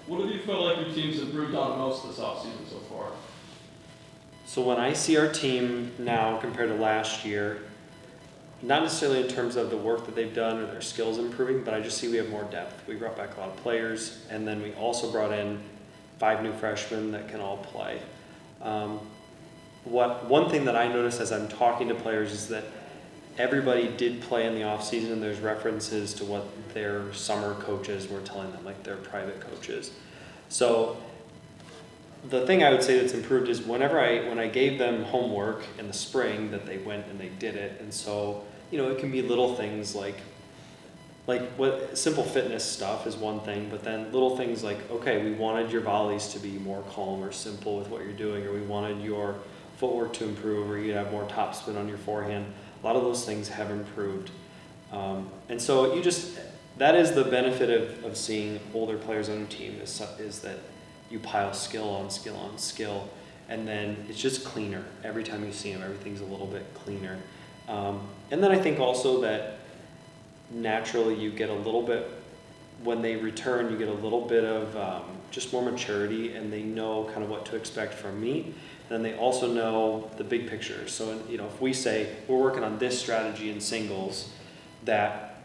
What have you felt like your team's improved on most this offseason so far? So when I see our team now compared to last year, not necessarily in terms of the work that they've done or their skills improving, but I just see we have more depth. We brought back a lot of players, and then we also brought in 5 new freshmen that can all play. One thing that I notice as I'm talking to players is that everybody did play in the off season, and there's references to what their summer coaches were telling them, like their private coaches. So the thing I would say that's improved is when I gave them homework in the spring, that they went and they did it. And so, it can be little things like what simple fitness stuff is one thing, but then little things like, okay, we wanted your volleys to be more calm or simple with what you're doing, or we wanted your footwork to improve, or you have more topspin on your forehand. A lot of those things have improved. And so that is the benefit of seeing older players on your team is that you pile skill on skill on skill, and then it's just cleaner. Every time you see them, everything's a little bit cleaner. And then I think also that naturally you get a little bit, when they return, you get a little bit of just more maturity, and they know kind of what to expect from me. Then they also know the big picture. So, if we say we're working on this strategy in singles, that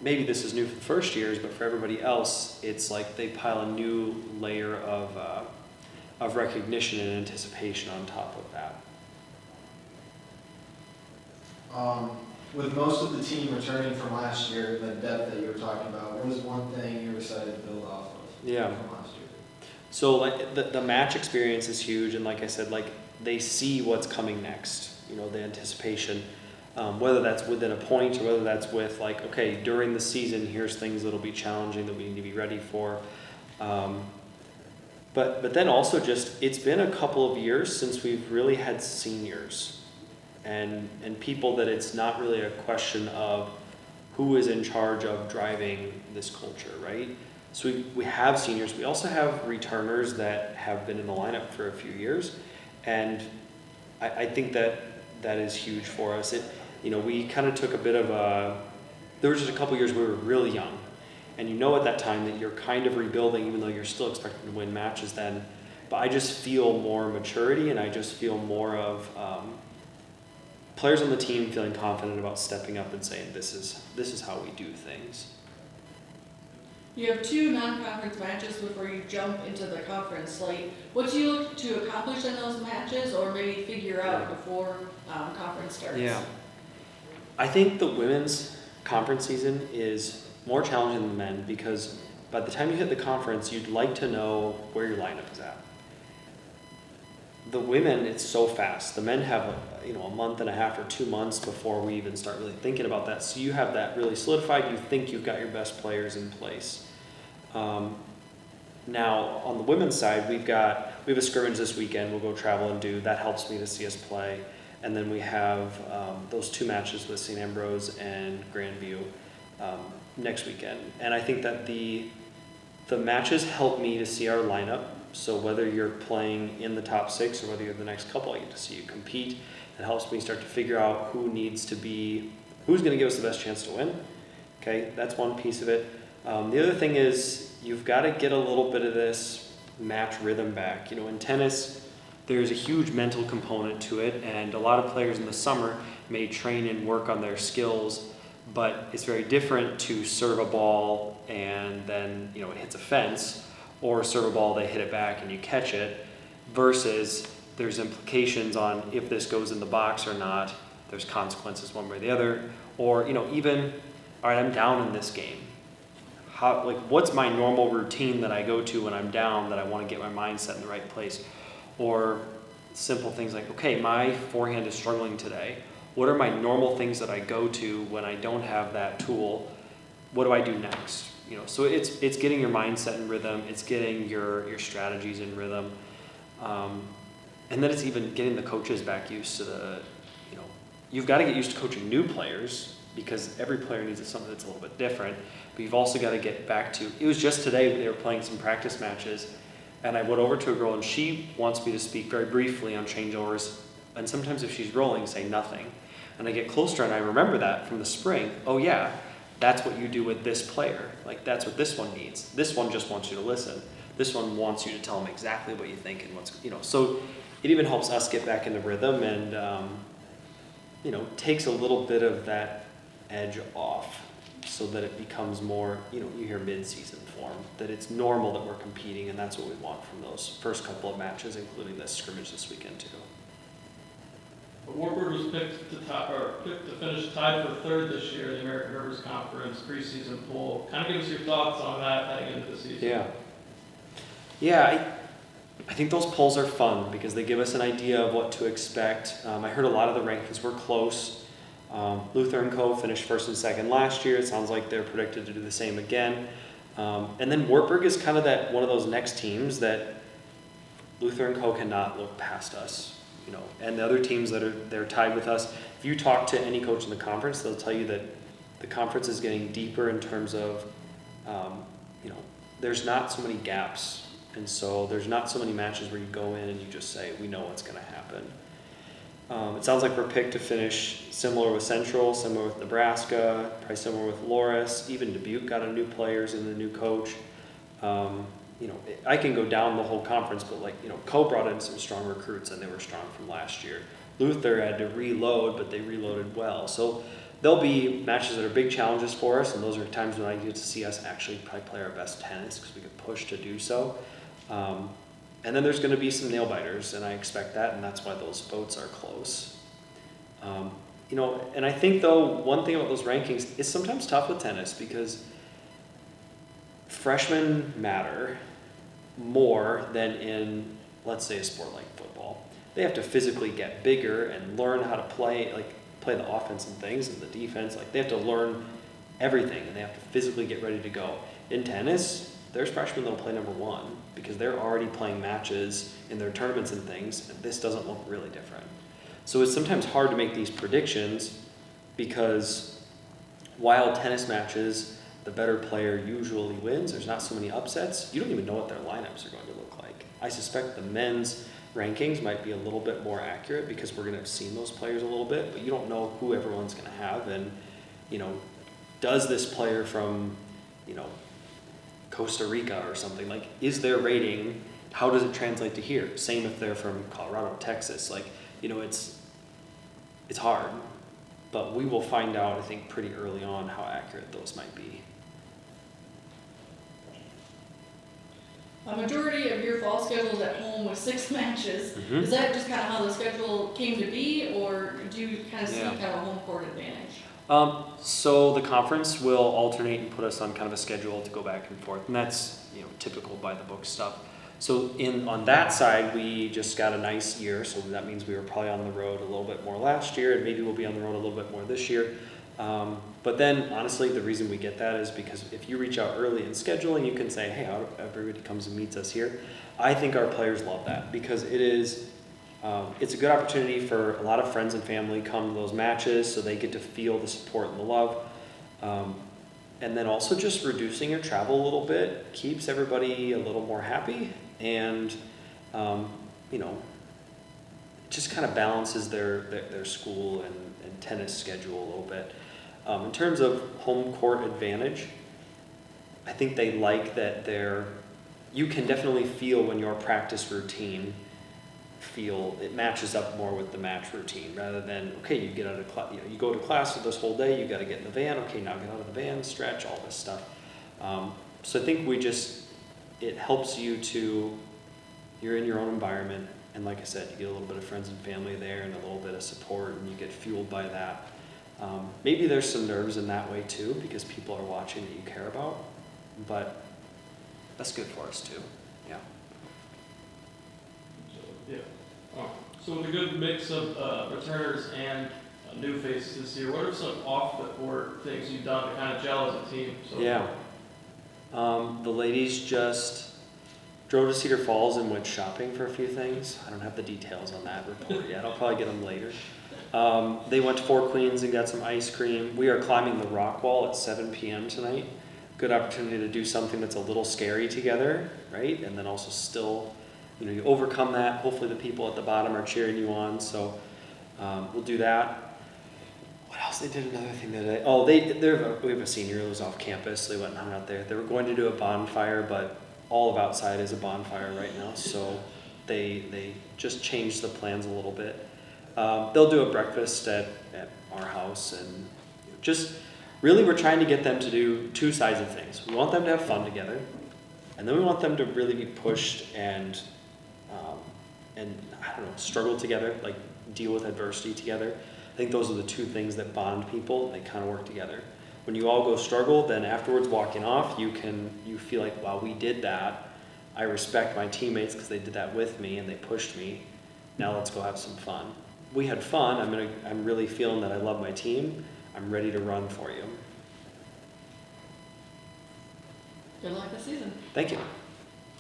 maybe this is new for the first years, but for everybody else, it's like they pile a new layer of recognition and anticipation on top of that. With most of the team returning from last year, the depth that you were talking about, what is one thing you were excited to build off of from last year? So like the match experience is huge, and like I said, like they see what's coming next. The anticipation. Whether that's within a point or whether that's with like, okay, during the season, here's things that'll be challenging that we need to be ready for. But then also it's been a couple of years since we've really had seniors and people that it's not really a question of who is in charge of driving this culture, right? So we have seniors. We also have returners that have been in the lineup for a few years. And I think that is huge for us. We kind of took a bit of there was just a couple years we were really young. And at that time that you're kind of rebuilding, even though you're still expecting to win matches then. But I just feel more maturity, and I just feel more of players on the team feeling confident about stepping up and saying, this is how we do things. You have 2 non-conference matches before you jump into the conference slate. What do you look to accomplish in those matches, or maybe figure out before conference starts? Yeah. I think the women's conference season is more challenging than the men because by the time you hit the conference, you'd like to know where your lineup is at. The women, it's so fast. The men have a month and a half or 2 months before we even start really thinking about that. So you have that really solidified. You think you've got your best players in place. Now on the women's side, we have a scrimmage this weekend. We'll go travel and do that. Helps me to see us play. And then we have those 2 matches with St. Ambrose and Grandview next weekend. And I think that the matches help me to see our lineup. So whether you're playing in the top 6 or whether you're the next couple, I get to see you compete. It helps me start to figure out who's going to give us the best chance to win. Okay, that's one piece of it. The other thing is you've got to get a little bit of this match rhythm back. In tennis, there's a huge mental component to it, and a lot of players in the summer may train and work on their skills, but it's very different to serve a ball and then it hits a fence, or serve a ball, they hit it back and you catch it, versus there's implications on if this goes in the box or not. There's consequences one way or the other, or even, all right, I'm down in this game. What's my normal routine that I go to when I'm down that I want to get my mindset in the right place? Or simple things like, okay, my forehand is struggling today. What are my normal things that I go to when I don't have that tool? What do I do next? So it's getting your mindset in rhythm. It's getting your strategies in rhythm. And then it's even getting the coaches back used to you've got to get used to coaching new players because every player needs something that's a little bit different. But you've also got to get back to, it was just today they were playing some practice matches. And I went over to a girl, and she wants me to speak very briefly on changeovers. And sometimes if she's rolling, say nothing. And I get closer, and I remember that from the spring. Oh, yeah, that's what you do with this player. That's what this one needs. This one just wants you to listen. This one wants you to tell them exactly what you think and what's, so it even helps us get back into rhythm and, takes a little bit of that edge off so that it becomes more, you hear mid-season form, that it's normal that we're competing, and that's what we want from those first couple of matches, including this scrimmage this weekend too. Wartburg was picked to finish tied for third this year in the American Rivers Conference preseason poll. Kind of give us your thoughts on that heading into the season. Yeah, I think those polls are fun because they give us an idea of what to expect. I heard a lot of the rankings were close. Luther and Co. finished first and second last year. It sounds like they're predicted to do the same again. And then Wartburg is kind of one of those next teams that Luther and Co. cannot look past us. And the other teams they're tied with us. If you talk to any coach in the conference, they'll tell you that the conference is getting deeper in terms of, there's not so many gaps. And so there's not so many matches where you go in and you just say, we know what's going to happen. It sounds like we're picked to finish similar with Central, similar with Nebraska, probably similar with Loris. Even Dubuque got a new players and a new coach. I can go down the whole conference, but Co brought in some strong recruits and they were strong from last year. Luther had to reload, but they reloaded well. So there'll be matches that are big challenges for us, and those are times when I get to see us actually probably play our best tennis because we could push to do so. And then there's going to be some nail biters, and I expect that, and that's why those votes are close. And I think though, one thing about those rankings is sometimes tough with tennis because freshmen matter more than in, let's say, a sport like football. They have to physically get bigger and learn how to play the offense and things and the defense. They have to learn everything, and they have to physically get ready to go. In tennis, there's freshmen that'll play number one because they're already playing matches in their tournaments and things, and this doesn't look really different. So it's sometimes hard to make these predictions because while tennis matches, the better player usually wins, there's not so many upsets, you don't even know what their lineups are going to look like. I suspect the men's rankings might be a little bit more accurate because we're going to have seen those players a little bit, but you don't know who everyone's going to have, and, does this player from, Costa Rica or something, is their rating, how does it translate to here? Same if they're from Colorado, Texas, it's hard, but we will find out, I think, pretty early on how accurate those might be. A majority of your fall schedule is at home with 6 matches. Mm-hmm. Is that just kind of how the schedule came to be, or do you kind of see kind of a home court advantage? So the conference will alternate and put us on kind of a schedule to go back and forth, and that's typical by the book stuff. So on that side, we just got a nice year, so that means we were probably on the road a little bit more last year, and maybe we'll be on the road a little bit more this year. But then, honestly, the reason we get that is because if you reach out early in scheduling, you can say, hey, everybody comes and meets us here. I think our players love that because it's a good opportunity for a lot of friends and family come to those matches so they get to feel the support and the love. And then also just reducing your travel a little bit keeps everybody a little more happy and, it just kind of balances their school and tennis schedule a little bit. In terms of home court advantage, I think they like that you can definitely feel when your practice routine it matches up more with the match routine rather than, okay, you get out of class, you go to class for this whole day, you got to get in the van, okay, now get out of the van, stretch, all this stuff. So I think it helps you're in your own environment, and like I said, you get a little bit of friends and family there and a little bit of support, and you get fueled by that. Maybe there's some nerves in that way too, because people are watching that you care about, but that's good for us too, yeah. So with a good mix of returners and new faces this year, what are some off-the-court things you've done to kind of gel as a team? The ladies just drove to Cedar Falls and went shopping for a few things. I don't have the details on that report yet. I'll probably get them later. They went to Four Queens and got some ice cream. We are climbing the rock wall at 7 p.m. tonight. Good opportunity to do something that's a little scary together, right? And then also still, you overcome that. Hopefully the people at the bottom are cheering you on. So we'll do that. What else? They did another thing today. Oh, we have a senior who was off campus. They went and hung out there. They were going to do a bonfire, but all of outside is a bonfire right now, so they just changed the plans a little bit. They'll do a breakfast at our house, and just really we're trying to get them to do two sides of things. We want them to have fun together, and then we want them to really be pushed and I don't know, struggle together, like deal with adversity together. I think those are the two things that bond people. They kind of work together. When you all go struggle, then afterwards walking off, you feel like, wow, we did that. I respect my teammates because they did that with me and they pushed me. Now let's go have some fun. We had fun. I'm really feeling that I love my team. I'm ready to run for you. Good luck this season. Thank you.